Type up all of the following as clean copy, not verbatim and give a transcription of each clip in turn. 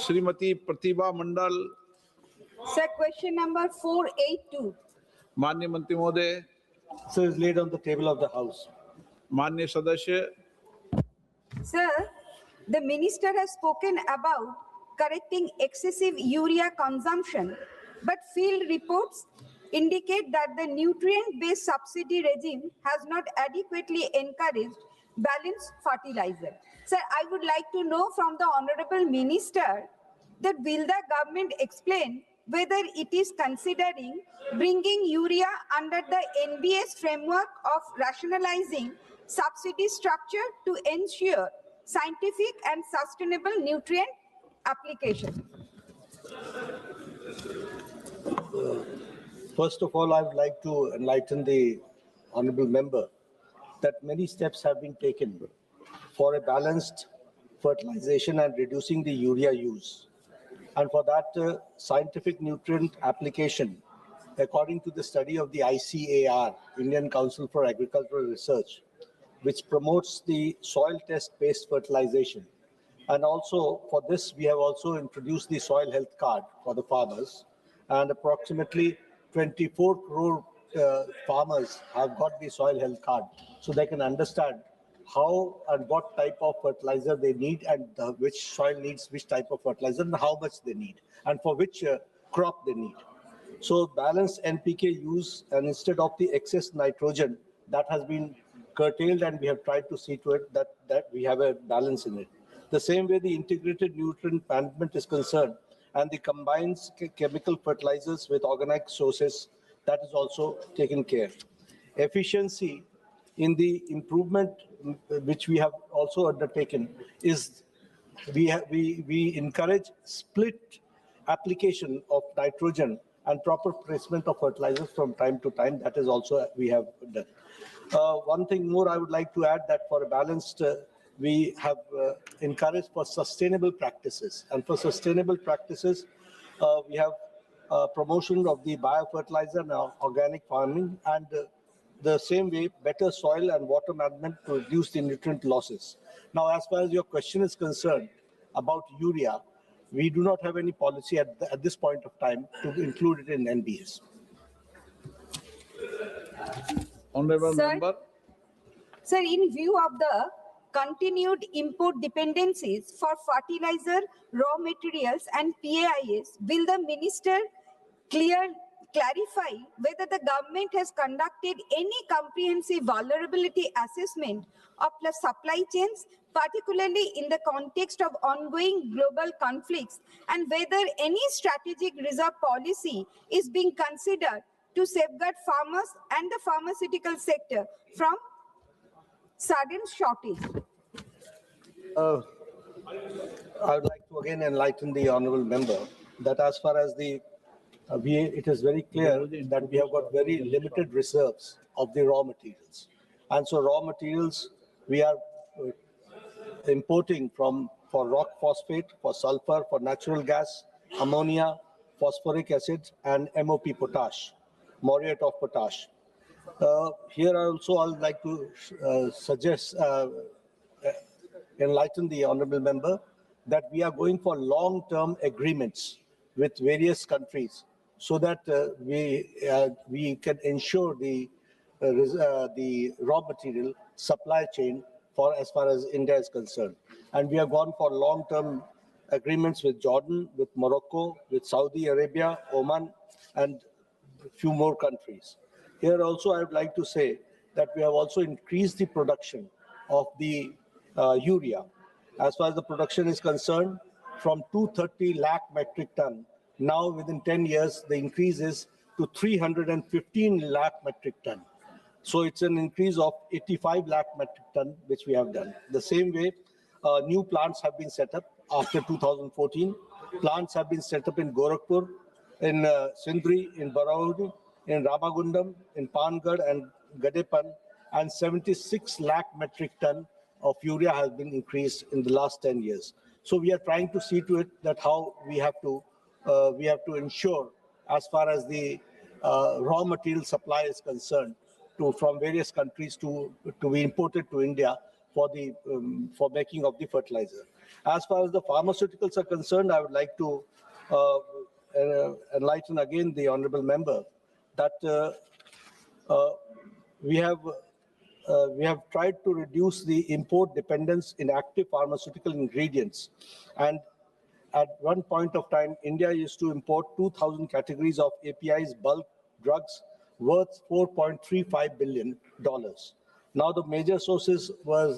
श्रीमती प्रतिभा मंडल। Sir, question number 482. माननीय मंत्री महोदय, So it's laid on the table of the House. माननीय सदस्य, Sir, the minister has spoken about correcting excessive urea consumption, but field reports indicate that the nutrient-based subsidy regime has not adequately encouraged balanced fertilizer. Sir, I would like to know from the Honorable Minister that will the government explain whether it is considering bringing urea under the NBS framework of rationalizing subsidy structure to ensure scientific and sustainable nutrient application. First of all, I would like to enlighten the honorable member that many steps have been taken for a balanced fertilization and reducing the urea use. And for that scientific nutrient application, according to the study of the ICAR, Indian Council for Agricultural Research, which promotes the soil test-based fertilization. And also for this, we have also introduced the soil health card for the farmers, and approximately 24 crore farmers have got the soil health card, so they can understand how and what type of fertilizer they need, and which soil needs which type of fertilizer and how much they need, and for which crop they need. So balanced NPK use, and instead of the excess nitrogen, that has been curtailed, and we have tried to see to it that we have a balance in it. The same way the integrated nutrient management is concerned, and the combines chemical fertilizers with organic sources, that is also taken care. Efficiency in the improvement which we have also undertaken is we encourage split application of nitrogen and proper placement of fertilizers from time to time. That is also we have done. One thing more I would like to add, that for a balanced, we have encouraged for sustainable practices. And for sustainable practices, we have promotion of the biofertilizer and organic farming, and the same way better soil and water management to reduce the nutrient losses. Now, as far as your question is concerned about urea, we do not have any policy at this point of time to include it in NBS. honorable member. Sir, in view of the continued import dependencies for fertilizer, raw materials and PAIs, will the minister clarify whether the government has conducted any comprehensive vulnerability assessment of the supply chains, particularly in the context of ongoing global conflicts, and whether any strategic reserve policy is being considered to safeguard farmers and the pharmaceutical sector from sudden shortage? I would like to again enlighten the honorable member that as far as the it is very clear that we have got very limited reserves of the raw materials, and so raw materials we are importing for rock phosphate, for sulfur, for natural gas, ammonia, phosphoric acid, and MOP potash, muriate of potash. Here also I would like to enlighten the honorable member that we are going for long-term agreements with various countries, so that we can ensure the raw material supply chain for as far as India is concerned. And we have gone for long-term agreements with Jordan, with Morocco, with Saudi Arabia, Oman, and a few more countries. Here also I would like to say that we have also increased the production of the urea. As far as the production is concerned, from 230 lakh metric ton, now within 10 years, the increase is to 315 lakh metric ton. So it's an increase of 85 lakh metric ton, which we have done. The same way, new plants have been set up after 2014. Plants have been set up in Gorakhpur, in Sindri, in Barauni, in Ramagundam, in Pangad and Gadepan, and 76 lakh metric ton of urea has been increased in the last 10 years. So we are trying to see to it that how we have to ensure, as far as the raw material supply is concerned, from various countries to be imported to India for the for making of the fertilizer. As far as the pharmaceuticals are concerned, I would like to enlighten again the honorable member that we have tried to reduce the import dependence in active pharmaceutical ingredients. And at one point of time, India used to import 2,000 categories of APIs, bulk drugs, worth $4.35 billion. Now, the major sources where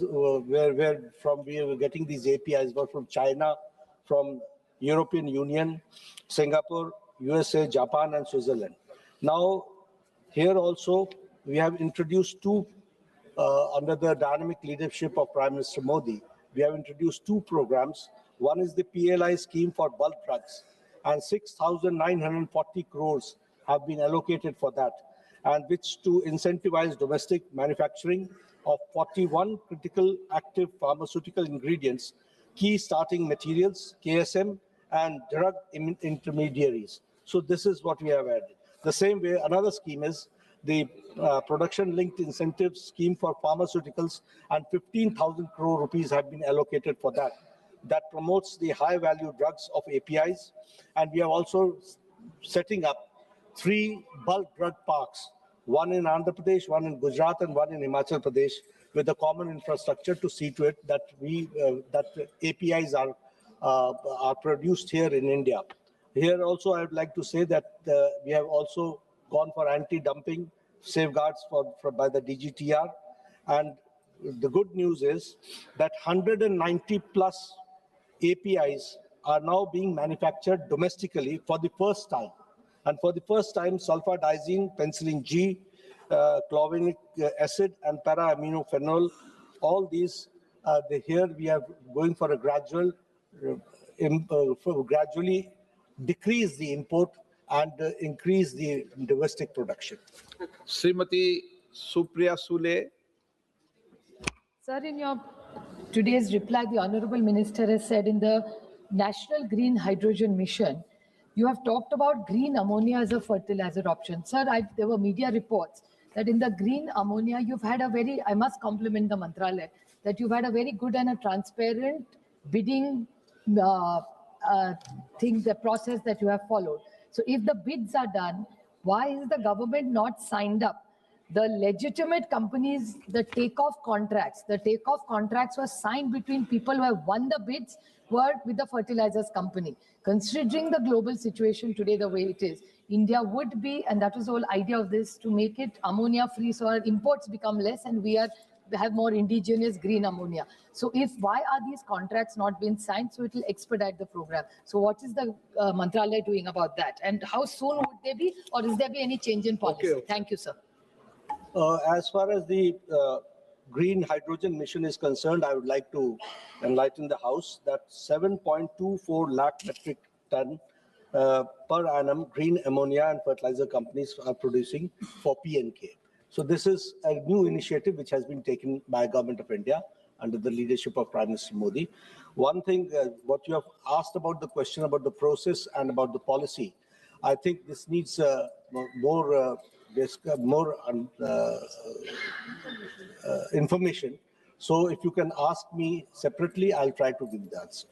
from we were getting these APIs were from China, from European Union, Singapore, USA, Japan, and Switzerland. Now, here also, we have introduced under the dynamic leadership of Prime Minister Modi, we have introduced two programs. One is the PLI scheme for bulk drugs, and 6,940 crores have been allocated for that, and which to incentivize domestic manufacturing of 41 critical active pharmaceutical ingredients, key starting materials, KSM, and drug intermediaries. So this is what we have added. The same way, another scheme is the production-linked incentive scheme for pharmaceuticals, and 15,000 crore rupees have been allocated for that. That promotes the high-value drugs of APIs, and we are also setting up 3 bulk drug parks, one in Andhra Pradesh, one in Gujarat, and one in Himachal Pradesh, with a common infrastructure to see to it that that APIs are produced here in India. Here also, I would like to say that we have also gone for anti-dumping safeguards by the DGTR, and the good news is that 190 plus APIs are now being manufactured domestically for the first time. And for the first time, sulfadiazine, penicillin G, clovinic acid, and para-aminophenol, all these, here we are going for a gradually decrease the import and increase the domestic production. Srimati Supriya Sule. Sir, in your today's reply, the Honorable Minister has said in the National Green Hydrogen Mission, you have talked about green ammonia as a fertilizer option. Sir, there were media reports that in the green ammonia, you've had a very, I must compliment the Mantralaya, that you've had a very good and a transparent bidding the process that you have followed. So if the bids are done, why is the government not signed up the legitimate companies, the takeoff contracts? The takeoff contracts were signed between people who have won the bids, were with the fertilizers company. Considering the global situation today the way it is, India would be, and that was the whole idea of this, to make it ammonia free so our imports become less and we have more indigenous green ammonia. So why are these contracts not being signed? So it will expedite the program. So what is the Mantralaya doing about that? And how soon would they be, or is there be any change in policy? Okay. Thank you, sir. As far as the green hydrogen mission is concerned, I would like to enlighten the House that 7.24 lakh metric ton per annum green ammonia and fertilizer companies are producing for P&K. So this is a new initiative which has been taken by Government of India under the leadership of Prime Minister Modi. One thing, what you have asked about the question about the process and about the policy, I think this needs more information. So if you can ask me separately, I'll try to give the answer.